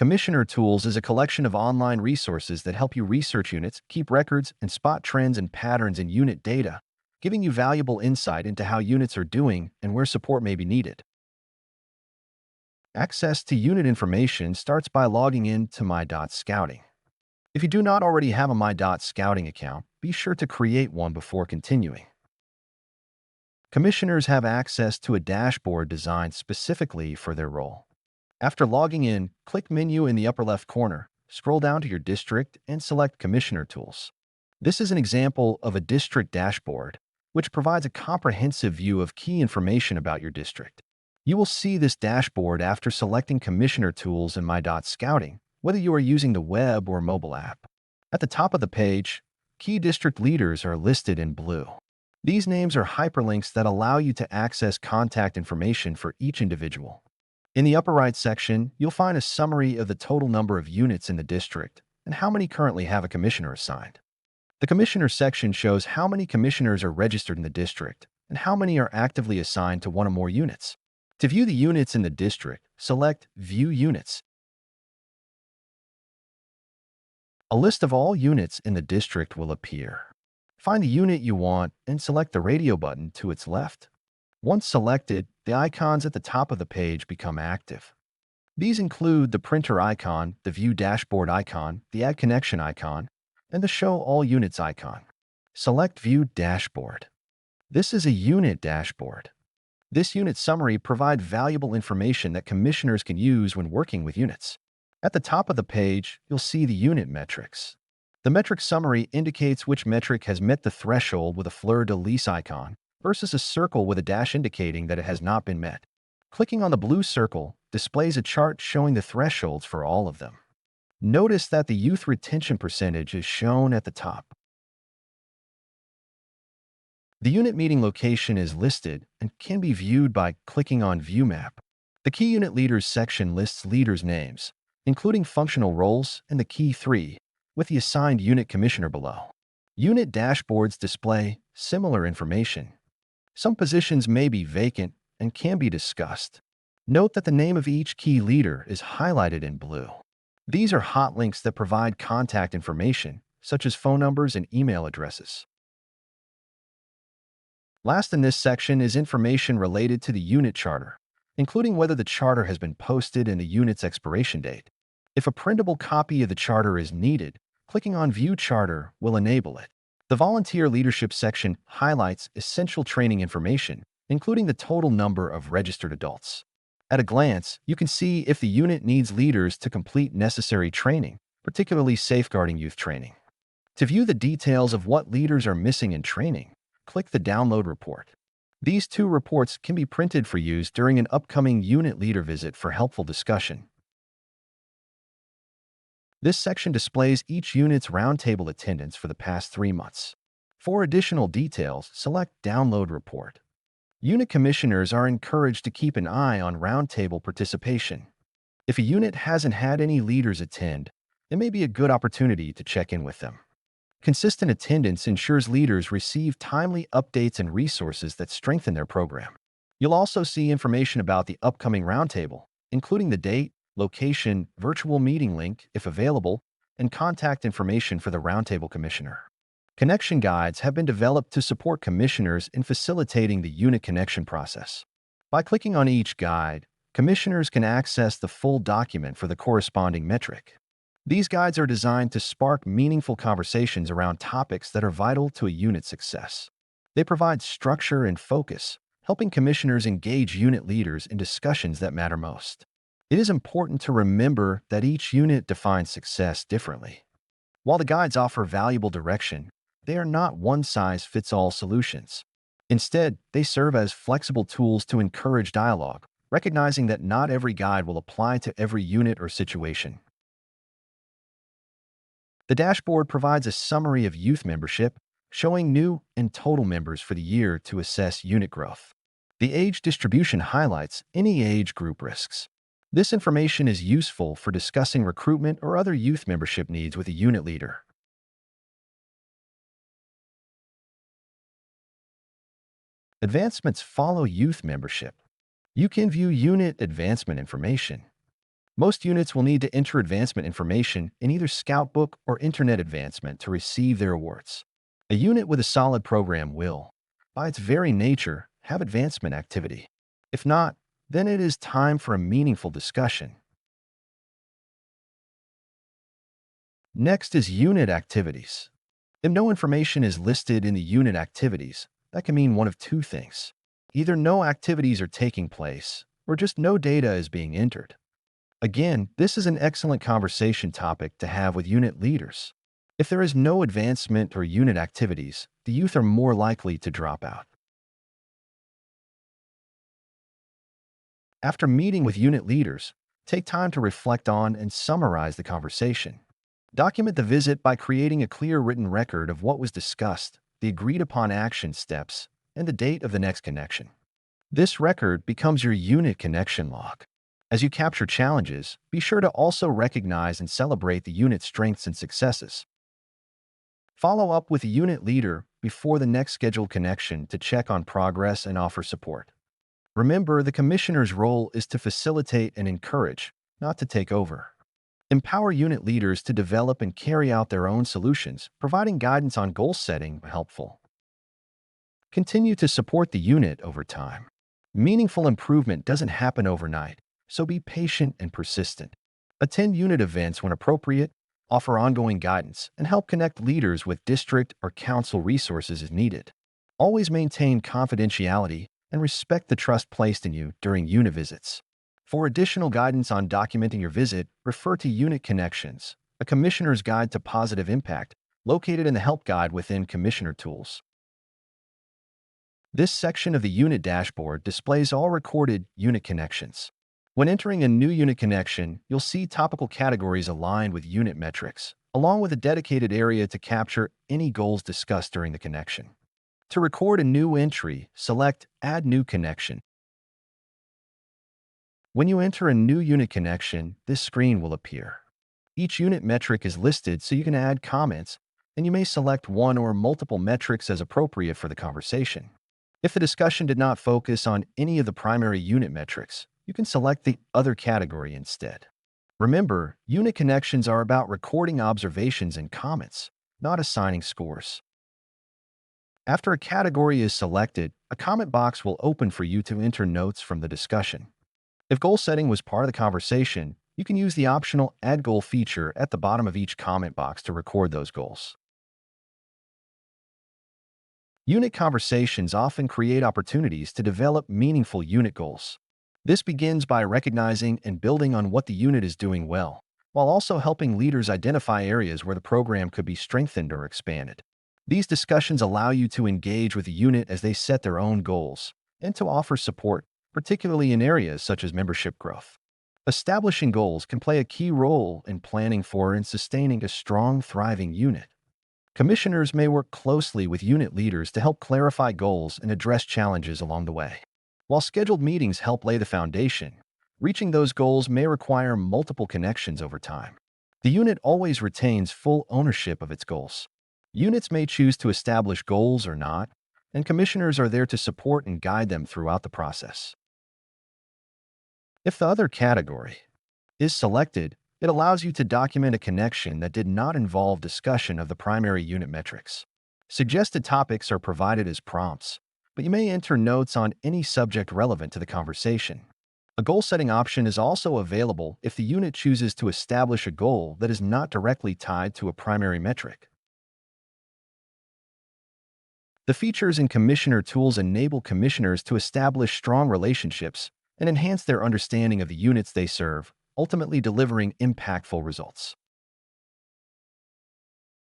Commissioner Tools is a collection of online resources that help you research units, keep records, and spot trends and patterns in unit data, giving you valuable insight into how units are doing and where support may be needed. Access to unit information starts by logging in to My.Scouting. If you do not already have a My.Scouting account, be sure to create one before continuing. Commissioners have access to a dashboard designed specifically for their role. After logging in, click Menu in the upper left corner, scroll down to your district, and select Commissioner Tools. This is an example of a district dashboard, which provides a comprehensive view of key information about your district. You will see this dashboard after selecting Commissioner Tools in My.Scouting, whether you are using the web or mobile app. At the top of the page, key district leaders are listed in blue. These names are hyperlinks that allow you to access contact information for each individual. In the upper right section, you'll find a summary of the total number of units in the district and how many currently have a commissioner assigned. The Commissioner section shows how many commissioners are registered in the district and how many are actively assigned to one or more units. To view the units in the district, select View Units. A list of all units in the district will appear. Find the unit you want and select the radio button to its left. Once selected, the icons at the top of the page become active. These include the printer icon, the View Dashboard icon, the Add Connection icon, and the Show All Units icon. Select View Dashboard. This is a unit dashboard. This unit summary provides valuable information that commissioners can use when working with units. At the top of the page, you'll see the unit metrics. The metric summary indicates which metric has met the threshold with a fleur-de-lis icon versus a circle with a dash indicating that it has not been met. Clicking on the blue circle displays a chart showing the thresholds for all of them. Notice that the youth retention percentage is shown at the top. The unit meeting location is listed and can be viewed by clicking on View Map. The Key Unit Leaders section lists leaders' names, including functional roles and the Key 3, with the assigned unit commissioner below. Unit dashboards display similar information. Some positions may be vacant and can be discussed. Note that the name of each key leader is highlighted in blue. These are hot links that provide contact information, such as phone numbers and email addresses. Last in this section is information related to the unit charter, including whether the charter has been posted and the unit's expiration date. If a printable copy of the charter is needed, clicking on View Charter will enable it. The Volunteer Leadership section highlights essential training information, including the total number of registered adults. At a glance, you can see if the unit needs leaders to complete necessary training, particularly safeguarding youth training. To view the details of what leaders are missing in training, click the Download Report. These two reports can be printed for use during an upcoming unit leader visit for helpful discussion. This section displays each unit's roundtable attendance for the past 3 months. For additional details, select Download Report. Unit commissioners are encouraged to keep an eye on roundtable participation. If a unit hasn't had any leaders attend, it may be a good opportunity to check in with them. Consistent attendance ensures leaders receive timely updates and resources that strengthen their program. You'll also see information about the upcoming roundtable, including the date, location, virtual meeting link, if available, and contact information for the roundtable commissioner. Connection guides have been developed to support commissioners in facilitating the unit connection process. By clicking on each guide, commissioners can access the full document for the corresponding metric. These guides are designed to spark meaningful conversations around topics that are vital to a unit's success. They provide structure and focus, helping commissioners engage unit leaders in discussions that matter most. It is important to remember that each unit defines success differently. While the guides offer valuable direction, they are not one-size-fits-all solutions. Instead, they serve as flexible tools to encourage dialogue, recognizing that not every guide will apply to every unit or situation. The dashboard provides a summary of youth membership, showing new and total members for the year to assess unit growth. The age distribution highlights any age group risks. This information is useful for discussing recruitment or other youth membership needs with a unit leader. Advancements follow youth membership. You can view unit advancement information. Most units will need to enter advancement information in either Scout Book or Internet Advancement to receive their awards. A unit with a solid program will, by its very nature, have advancement activity. If not, then it is time for a meaningful discussion. Next is unit activities. If no information is listed in the unit activities, that can mean one of two things. Either no activities are taking place, or just no data is being entered. Again, this is an excellent conversation topic to have with unit leaders. If there is no advancement or unit activities, the youth are more likely to drop out. After meeting with unit leaders, take time to reflect on and summarize the conversation. Document the visit by creating a clear written record of what was discussed, the agreed-upon action steps, and the date of the next connection. This record becomes your unit connection log. As you capture challenges, be sure to also recognize and celebrate the unit's strengths and successes. Follow up with the unit leader before the next scheduled connection to check on progress and offer support. Remember, the commissioner's role is to facilitate and encourage, not to take over. Empower unit leaders to develop and carry out their own solutions, providing guidance on goal setting helpful. Continue to support the unit over time. Meaningful improvement doesn't happen overnight, so be patient and persistent. Attend unit events when appropriate, offer ongoing guidance, and help connect leaders with district or council resources as needed. Always maintain confidentiality and respect the trust placed in you during unit visits. For additional guidance on documenting your visit, refer to Unit Connections, a Commissioner's Guide to Positive Impact, located in the Help Guide within Commissioner Tools. This section of the unit dashboard displays all recorded unit connections. When entering a new unit connection, you'll see topical categories aligned with unit metrics, along with a dedicated area to capture any goals discussed during the connection. To record a new entry, select Add New Connection. When you enter a new unit connection, this screen will appear. Each unit metric is listed so you can add comments, and you may select one or multiple metrics as appropriate for the conversation. If the discussion did not focus on any of the primary unit metrics, you can select the Other category instead. Remember, unit connections are about recording observations and comments, not assigning scores. After a category is selected, a comment box will open for you to enter notes from the discussion. If goal setting was part of the conversation, you can use the optional Add Goal feature at the bottom of each comment box to record those goals. Unit conversations often create opportunities to develop meaningful unit goals. This begins by recognizing and building on what the unit is doing well, while also helping leaders identify areas where the program could be strengthened or expanded. These discussions allow you to engage with the unit as they set their own goals and to offer support, particularly in areas such as membership growth. Establishing goals can play a key role in planning for and sustaining a strong, thriving unit. Commissioners may work closely with unit leaders to help clarify goals and address challenges along the way. While scheduled meetings help lay the foundation, reaching those goals may require multiple connections over time. The unit always retains full ownership of its goals. Units may choose to establish goals or not, and commissioners are there to support and guide them throughout the process. If the Other category is selected, it allows you to document a connection that did not involve discussion of the primary unit metrics. Suggested topics are provided as prompts, but you may enter notes on any subject relevant to the conversation. A goal-setting option is also available if the unit chooses to establish a goal that is not directly tied to a primary metric. The features in Commissioner Tools enable commissioners to establish strong relationships and enhance their understanding of the units they serve, ultimately delivering impactful results.